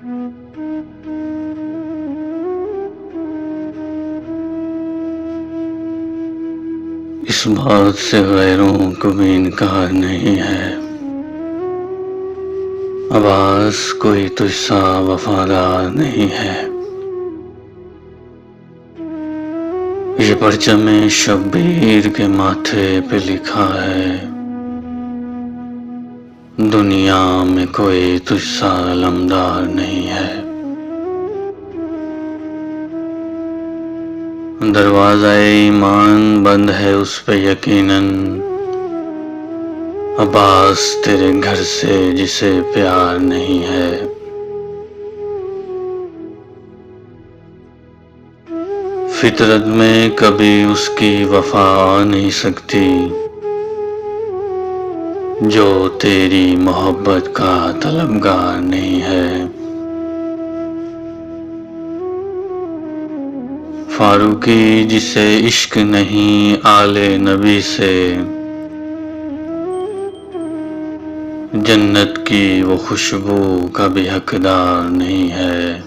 इस बात से गैरों को भी इनकार नहीं है, अब्बास कोई तुझसा वफादार नहीं है। ये परचम शब्बीर के माथे पे लिखा है, दुनिया में कोई तुझसा अलमदार नहीं है। दरवाज़ा ईमान बंद है उस पे यकीनन, अब्बास तेरे घर से जिसे प्यार नहीं है। फितरत में कभी उसकी वफा आ नहीं सकती, जो तेरी मोहब्बत का तलबगार नहीं है। फारूकी जिसे इश्क नहीं आले नबी से, जन्नत की वो खुशबू का भी हकदार नहीं है।